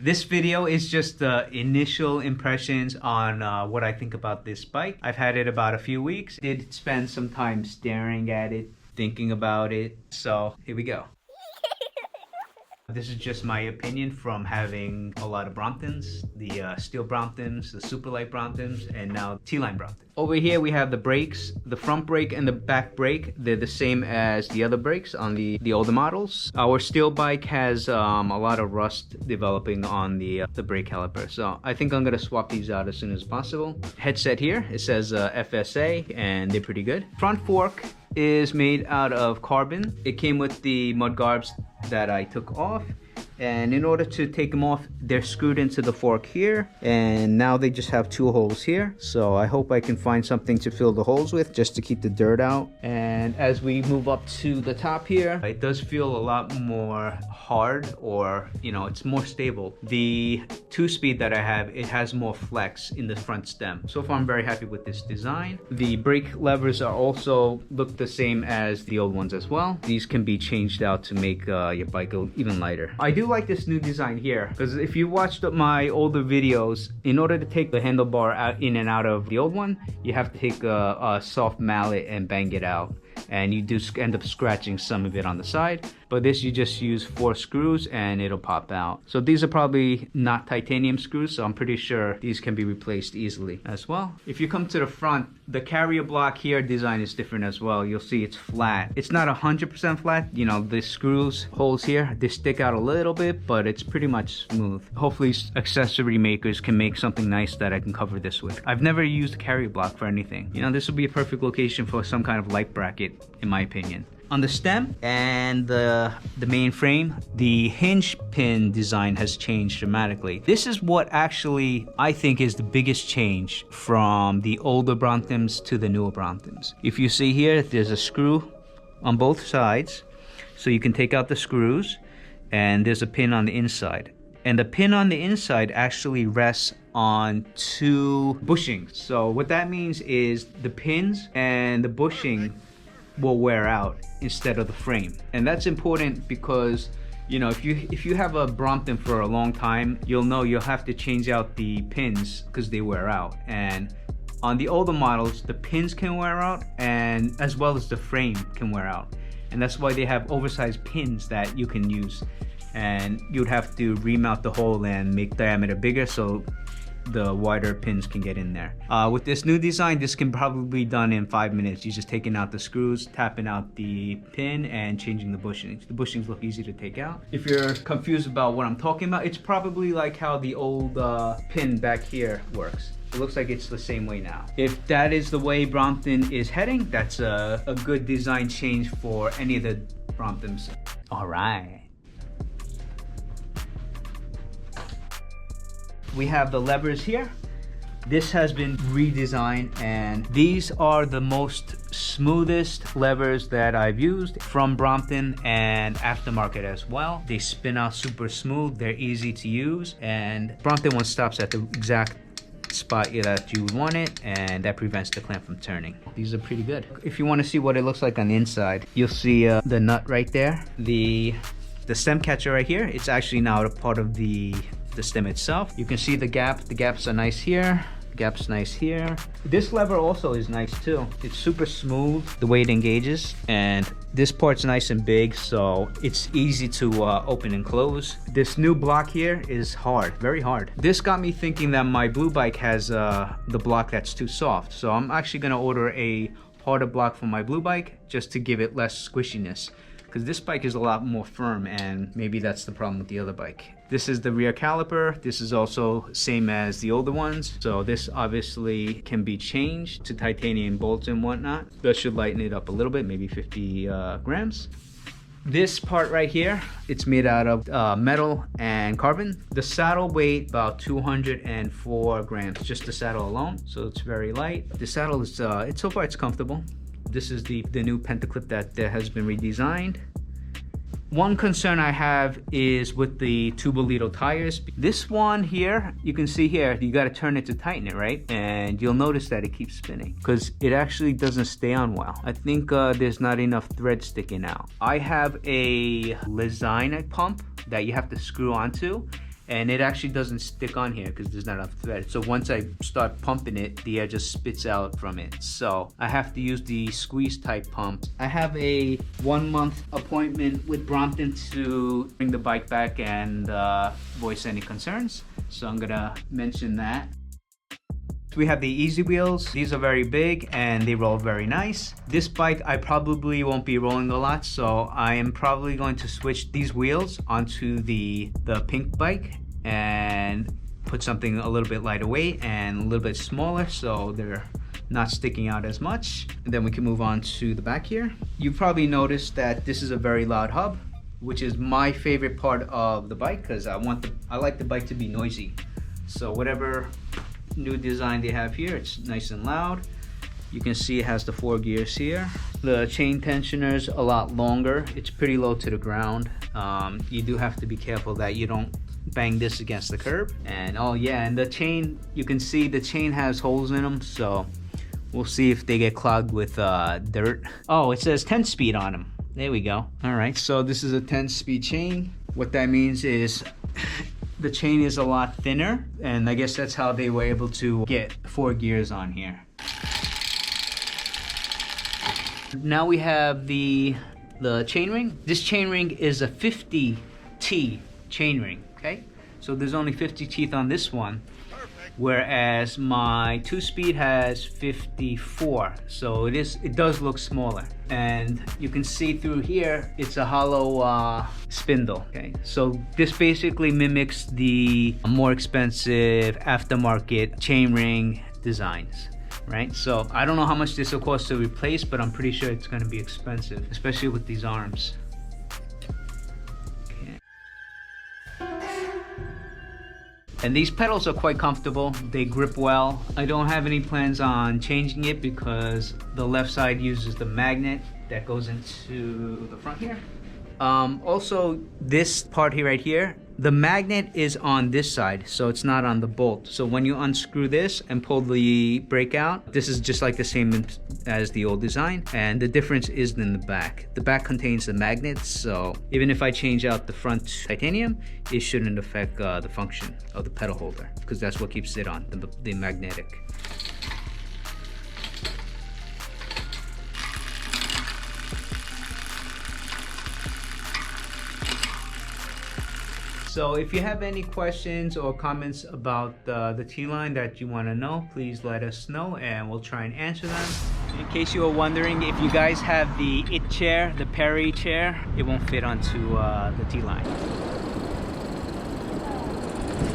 This video is just the initial impressions on what I think about this bike. I've had it about a few weeks. Did spend some time staring at it, thinking about it. So here we go. This is just my opinion from having a lot of Bromptons, the steel Bromptons, the Superlight Bromptons, and now T Line Brompton. Over here we have the brakes. The front brake and the back brake, they're the same as the other brakes on the older models. Our steel bike has a lot of rust developing on the brake caliper, so I think I'm gonna swap these out as soon as possible. Headset here, it says FSA, and they're pretty good. Front fork is made out of carbon. It came with the mud guards that I took off, and in order to take them off, they're screwed into the fork here, and now they just have two holes here. So I hope I can find something to fill the holes with just to keep the dirt out. And as we move up to the top here, it does feel a lot more hard, or it's more stable. The 2-speed that I have, it has more flex in the front stem. So far I'm very happy with this design. The brake levers are also look the same as the old ones as well. These can be changed out to make your bike go even lighter. I do like this new design here, because if you watched my older videos, in order to take the handlebar out in and out of the old one, you have to take a soft mallet and bang it out, and you do end up scratching some of it on the side. But this, you just use 4 screws and it'll pop out. So these are probably not titanium screws, so I'm pretty sure these can be replaced easily as well. If you come to the front, the carrier block here design is different as well. You'll see it's flat. It's not 100% flat. The screws, holes here, they stick out a little bit, but it's pretty much smooth. Hopefully accessory makers can make something nice that I can cover this with. I've never used a carrier block for anything. This would be a perfect location for some kind of light bracket, in my opinion. On the stem and the main frame, the hinge pin design has changed dramatically. This is what actually I think is the biggest change from the older Bromptons to the newer Bromptons. If you see here, there's a screw on both sides, so you can take out the screws, and there's a pin on the inside. And the pin on the inside actually rests on 2 bushings. So what that means is the pins and the bushing will wear out instead of the frame. And that's important because if you have a Brompton for a long time, you'll have to change out the pins because they wear out. And on the older models, the pins can wear out, and as well as the frame can wear out. And that's why they have oversized pins that you can use, and you'd have to remount the hole and make diameter bigger so the wider pins can get in there. With this new design, this can probably be done in 5 minutes. You're just taking out the screws, tapping out the pin, and changing the bushings. The bushings look easy to take out. If you're confused about what I'm talking about, it's probably like how the old pin back here works. It looks like it's the same way now. If that is the way Brompton is heading, that's a good design change for any of the Bromptons. All right. We have the levers here. This has been redesigned, and these are the most smoothest levers that I've used from Brompton and aftermarket as well. They spin out super smooth, they're easy to use, and Brompton one stops at the exact spot that you would want it, and that prevents the clamp from turning. These are pretty good. If you want to see what it looks like on the inside, you'll see the nut right there. The stem catcher right here, it's actually now a part of the stem itself. You can see the gap. The gaps are nice here. The gap's nice here. This lever also is nice too. It's super smooth the way it engages, and this part's nice and big, so it's easy to open and close. This new block here is hard, very hard. This got me thinking that my blue bike has the block that's too soft, so I'm actually gonna order a harder block for my blue bike just to give it less squishiness, because this bike is a lot more firm, and maybe that's the problem with the other bike. This is the rear caliper. This is also same as the older ones. So this obviously can be changed to titanium bolts and whatnot. That should lighten it up a little bit, maybe 50 grams. This part right here, it's made out of metal and carbon. The saddle weight about 204 grams, just the saddle alone. So it's very light. The saddle is, so far it's comfortable. This is the new pentaclip that has been redesigned. One concern I have is with the Tubolito tires. This one here, you can see here, you got to turn it to tighten it, right? And you'll notice that it keeps spinning because it actually doesn't stay on well. I think there's not enough thread sticking out. I have a Lizina pump that you have to screw onto, and it actually doesn't stick on here because there's not enough thread. So once I start pumping it, the air just spits out from it. So I have to use the squeeze type pump. I have a 1-month appointment with Brompton to bring the bike back and voice any concerns. So I'm gonna mention that. We have the easy wheels. These are very big and they roll very nice. This bike I probably won't be rolling a lot, so I am probably going to switch these wheels onto the pink bike and put something a little bit lighter weight and a little bit smaller so they're not sticking out as much. And then we can move on to the back here. You probably noticed that this is a very loud hub, which is my favorite part of the bike because I like the bike to be noisy. So whatever new design they have here, it's nice and loud. You can see it has the 4 gears here. The chain tensioner's a lot longer. It's pretty low to the ground. You do have to be careful that you don't bang this against the curb. And oh yeah, and the chain, you can see the chain has holes in them, so we'll see if they get clogged with dirt. Oh, it says 10-speed on them. There we go. All right, so this is a 10-speed chain. What that means is the chain is a lot thinner, and I guess that's how they were able to get 4 gears on here. Now we have the chainring. This chainring is a 50T chainring, okay? So there's only 50 teeth on this one, whereas my 2-speed has 54. So it does look smaller. And you can see through here, it's a hollow spindle, okay? So this basically mimics the more expensive aftermarket chainring designs, right? So I don't know how much this will cost to replace, but I'm pretty sure it's gonna be expensive, especially with these arms. And these pedals are quite comfortable. They grip well. I don't have any plans on changing it because the left side uses the magnet that goes into the front here. Also, this part here, right here, the magnet is on this side, so it's not on the bolt. So when you unscrew this and pull the brake out, this is just like the same as the old design, and the difference is in the back. The back contains the magnets, so even if I change out the front titanium, it shouldn't affect the function of the pedal holder, because that's what keeps it on, the magnetic. So if you have any questions or comments about the T-Line that you want to know, please let us know and we'll try and answer them. In case you were wondering, if you guys have the IT chair, the Pere chair, it won't fit onto the T-Line.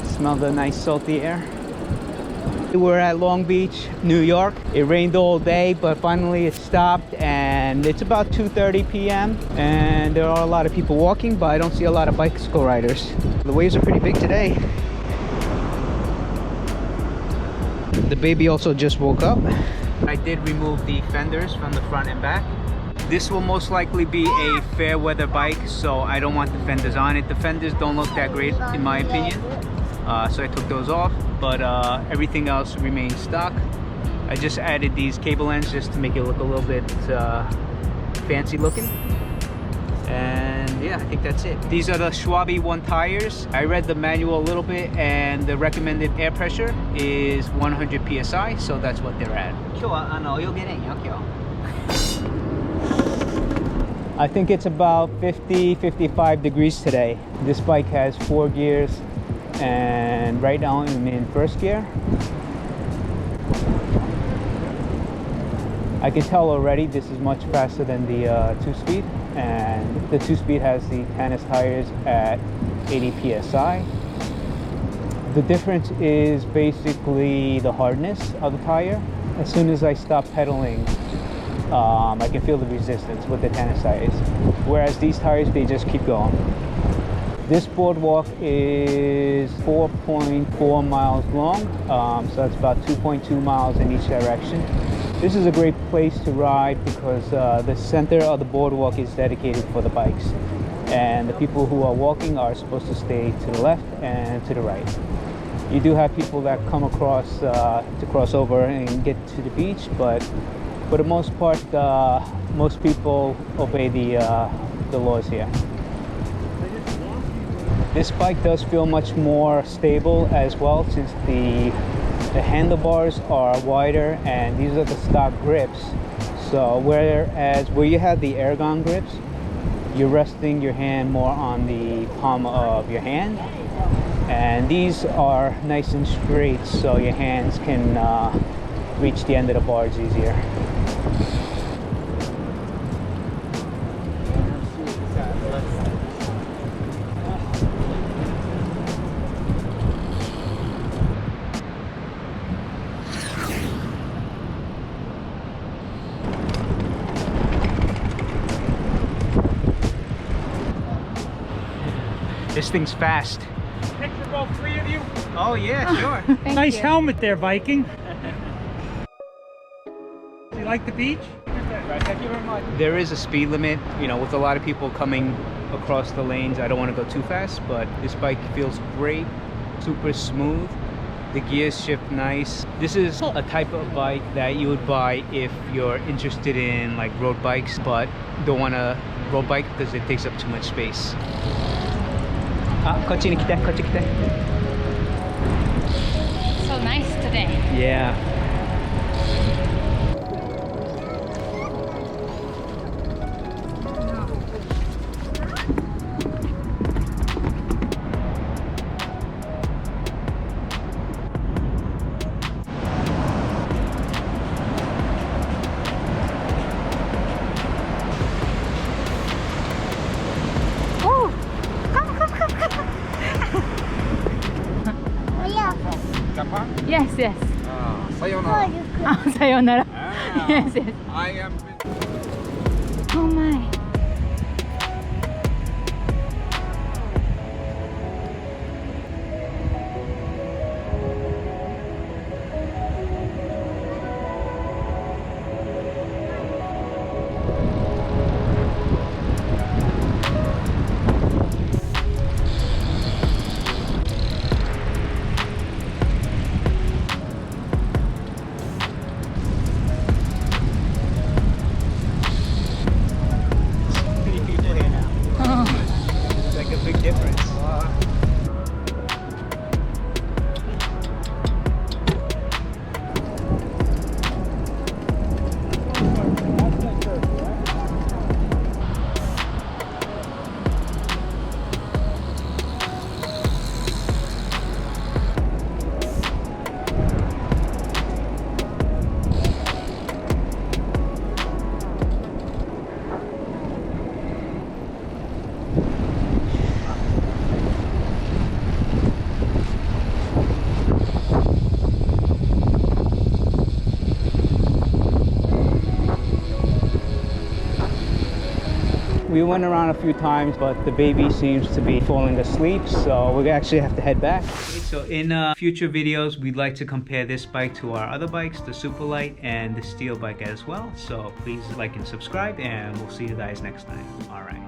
Smell the nice salty air. We're at Long Beach, New York. It rained all day, but finally it stopped, and it's about 2:30 p.m. and there are a lot of people walking, but I don't see a lot of bicycle riders. The waves are pretty big today. The baby also just woke up. I did remove the fenders from the front and back. This will most likely be a fair weather bike, so I don't want the fenders on it. The fenders don't look that great in my opinion. So I took those off, but everything else remains stock. I just added these cable ends just to make it look a little bit fancy looking. And yeah, I think that's it. These are the Schwalbe 1 tires. I read the manual a little bit, and the recommended air pressure is 100 psi, so that's what they're at. I think it's about 50-55 degrees today. This bike has 4 gears, and right now I'm in first gear. I can tell already this is much faster than the 2-speed, and the 2-speed has the Tannis tires at 80 psi. The difference is basically the hardness of the tire. As soon as I stop pedaling, I can feel the resistance with the Tannis tires, whereas these tires, they just keep going. This boardwalk is 4.4 miles long, so that's about 2.2 miles in each direction. This is a great place to ride because the center of the boardwalk is dedicated for the bikes, and the people who are walking are supposed to stay to the left and to the right. You do have people that come across to cross over and get to the beach, but for the most part, most people obey the laws here. This bike does feel much more stable as well, since the handlebars are wider and these are the stock grips. So whereas where you have the ergon grips, you're resting your hand more on the palm of your hand, and these are nice and straight, so your hands can reach the end of the bars easier. This thing's fast. Picture of all three of you. Oh yeah, sure. Nice helmet there, Viking. Do you like the beach? Thank you very much. There is a speed limit, you know, with a lot of people coming across the lanes. I don't want to go too fast, but this bike feels great, super smooth. The gears shift nice. This is a type of bike that you would buy if you're interested in like road bikes, but don't want a road bike because it takes up too much space. Ah, こっちに来て、こっち来て。 So nice today. Yeah. Yes, yes. Sayonara. Oh, sayonara. Yes, yes. I am. Oh my. Big difference. We went around a few times, but the baby seems to be falling asleep, so we actually have to head back. So in future videos, we'd like to compare this bike to our other bikes, the Superlight and the Steel bike as well. So please like and subscribe, and we'll see you guys next time. All right.